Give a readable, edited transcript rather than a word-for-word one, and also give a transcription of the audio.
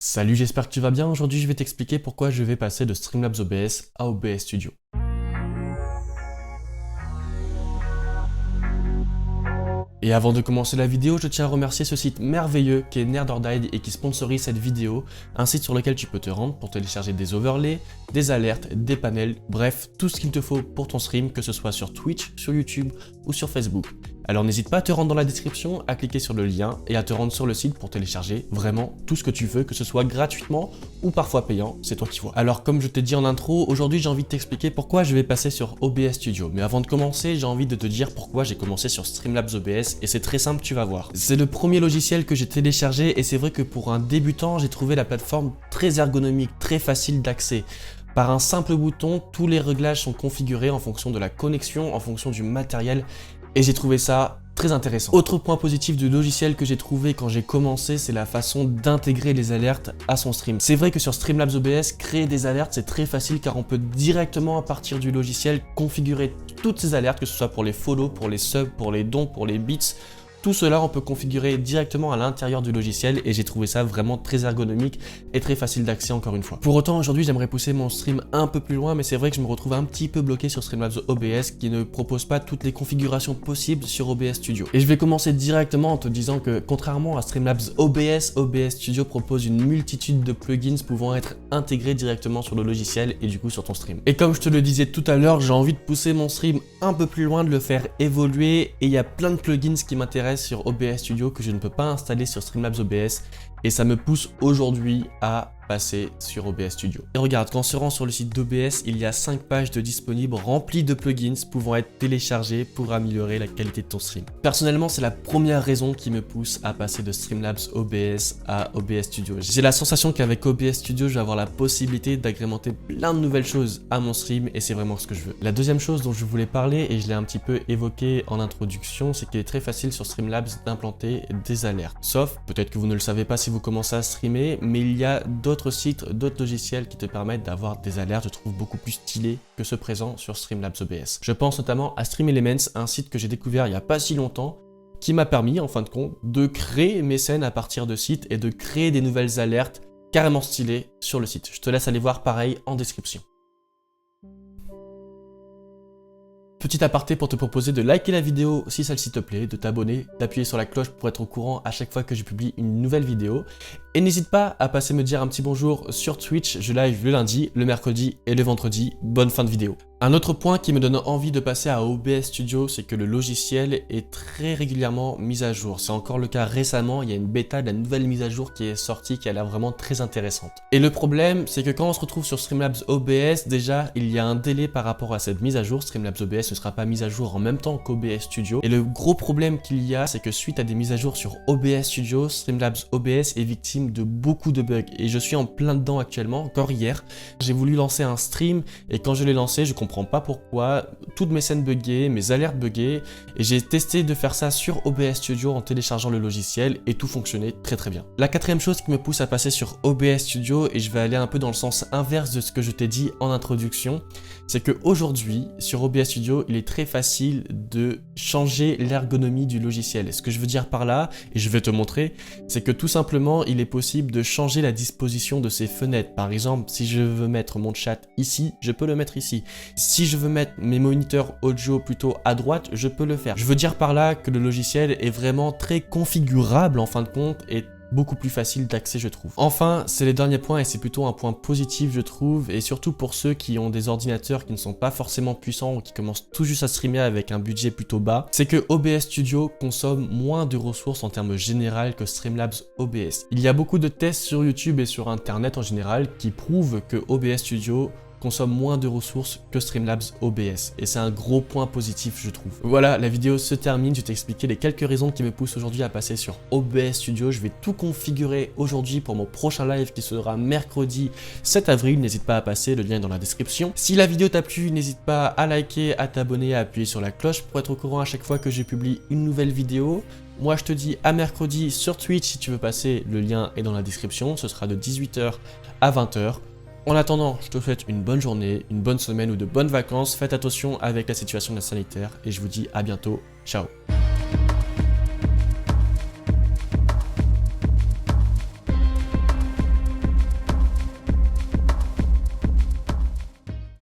Salut, j'espère que tu vas bien. Aujourd'hui, je vais t'expliquer pourquoi je vais passer de Streamlabs OBS à OBS Studio. Et avant de commencer la vidéo, je tiens à remercier ce site merveilleux qui est Nerdordide et qui sponsorise cette vidéo, un site sur lequel tu peux te rendre pour télécharger des overlays, des alertes, des panels, bref, tout ce qu'il te faut pour ton stream, que ce soit sur Twitch, sur YouTube ou sur Facebook. Alors n'hésite pas à te rendre dans la description, à cliquer sur le lien et à te rendre sur le site pour télécharger vraiment tout ce que tu veux, que ce soit gratuitement ou parfois payant, c'est toi qui vois. Alors comme je t'ai dit en intro, aujourd'hui j'ai envie de t'expliquer pourquoi je vais passer sur OBS Studio. Mais avant de commencer, j'ai envie de te dire pourquoi j'ai commencé sur Streamlabs OBS et c'est très simple, tu vas voir. C'est le premier logiciel que j'ai téléchargé et c'est vrai que pour un débutant, j'ai trouvé la plateforme très ergonomique, très facile d'accès. Par un simple bouton, tous les réglages sont configurés en fonction de la connexion, en fonction du matériel. Et j'ai trouvé ça très intéressant. Autre point positif du logiciel que j'ai trouvé quand j'ai commencé, c'est la façon d'intégrer les alertes à son stream. C'est vrai que sur Streamlabs OBS, créer des alertes, c'est très facile car on peut directement à partir du logiciel configurer toutes ces alertes, que ce soit pour les follow, pour les subs, pour les dons, pour les bits. Tout cela, on peut configurer directement à l'intérieur du logiciel et j'ai trouvé ça vraiment très ergonomique et très facile d'accès encore une fois. Pour autant, aujourd'hui, j'aimerais pousser mon stream un peu plus loin, mais c'est vrai que je me retrouve un petit peu bloqué sur Streamlabs OBS qui ne propose pas toutes les configurations possibles sur OBS Studio. Et je vais commencer directement en te disant que contrairement à Streamlabs OBS, OBS Studio propose une multitude de plugins pouvant être intégrés directement sur le logiciel et du coup sur ton stream. Et comme je te le disais tout à l'heure, j'ai envie de pousser mon stream un peu plus loin, de le faire évoluer et il y a plein de plugins qui m'intéressent sur OBS Studio que je ne peux pas installer sur Streamlabs OBS et ça me pousse aujourd'hui à passer sur OBS Studio. Et regarde, quand on se rend sur le site d'OBS, il y a 5 pages de disponibles remplies de plugins pouvant être téléchargés pour améliorer la qualité de ton stream. Personnellement, c'est la première raison qui me pousse à passer de Streamlabs OBS à OBS Studio. J'ai la sensation qu'avec OBS Studio, je vais avoir la possibilité d'agrémenter plein de nouvelles choses à mon stream et c'est vraiment ce que je veux. La deuxième chose dont je voulais parler, et je l'ai un petit peu évoqué en introduction, c'est qu'il est très facile sur Streamlabs d'implanter des alertes. Sauf, peut-être que vous ne le savez pas si vous commencez à streamer, mais il y a d'autres sites, d'autres logiciels qui te permettent d'avoir des alertes, je trouve beaucoup plus stylés que ceux présents sur Streamlabs OBS. Je pense notamment à Stream Elements, un site que j'ai découvert il n'y a pas si longtemps, qui m'a permis, en fin de compte, de créer mes scènes à partir de sites et de créer des nouvelles alertes carrément stylées sur le site. Je te laisse aller voir pareil en description. Petit aparté pour te proposer de liker la vidéo si celle-ci te plaît, de t'abonner, d'appuyer sur la cloche pour être au courant à chaque fois que je publie une nouvelle vidéo. Et n'hésite pas à passer me dire un petit bonjour sur Twitch, je live le lundi, le mercredi et le vendredi. Bonne fin de vidéo. Un autre point qui me donne envie de passer à OBS Studio, c'est que le logiciel est très régulièrement mis à jour. C'est encore le cas récemment, il y a une bêta de la nouvelle mise à jour qui est sortie, qui a l'air vraiment très intéressante. Et le problème, c'est que quand on se retrouve sur Streamlabs OBS, déjà, il y a un délai par rapport à cette mise à jour. Streamlabs OBS ne sera pas mise à jour en même temps qu'OBS Studio. Et le gros problème qu'il y a, c'est que suite à des mises à jour sur OBS Studio, Streamlabs OBS est victime de beaucoup de bugs. Et je suis en plein dedans actuellement, encore hier. J'ai voulu lancer un stream et quand je l'ai lancé, je comprends pas pourquoi, toutes mes scènes buggaient, mes alertes buggaient et j'ai testé de faire ça sur OBS Studio en téléchargeant le logiciel et tout fonctionnait très bien. La quatrième chose qui me pousse à passer sur OBS Studio, et je vais aller un peu dans le sens inverse de ce que je t'ai dit en introduction, c'est qu'aujourd'hui sur OBS Studio, il est très facile de changer l'ergonomie du logiciel. Ce que je veux dire par là, et je vais te montrer, c'est que tout simplement, il est possible de changer la disposition de ces fenêtres. Par exemple, si je veux mettre mon chat ici, je peux le mettre ici. Si je veux mettre mes moniteurs audio plutôt à droite, je peux le faire. Je veux dire par là que le logiciel est vraiment très configurable en fin de compte et beaucoup plus facile d'accès je trouve. Enfin, c'est le dernier point et c'est plutôt un point positif je trouve, et surtout pour ceux qui ont des ordinateurs qui ne sont pas forcément puissants ou qui commencent tout juste à streamer avec un budget plutôt bas, c'est que OBS Studio consomme moins de ressources en termes général que Streamlabs OBS. Il y a beaucoup de tests sur YouTube et sur internet en général qui prouvent que OBS Studio consomme moins de ressources que Streamlabs OBS et c'est un gros point positif je trouve. Voilà, la vidéo se termine, je t'ai expliqué les quelques raisons qui me poussent aujourd'hui à passer sur OBS Studio. Je vais tout configurer aujourd'hui pour mon prochain live qui sera mercredi 7 avril, n'hésite pas à passer, le lien est dans la description. Si la vidéo t'a plu, n'hésite pas à liker, à t'abonner, à appuyer sur la cloche pour être au courant à chaque fois que je publie une nouvelle vidéo. Moi je te dis à mercredi sur Twitch si tu veux passer, le lien est dans la description, ce sera de 18 h à 20 h. En attendant, je te souhaite une bonne journée, une bonne semaine ou de bonnes vacances. Faites attention avec la situation sanitaire et je vous dis à bientôt. Ciao.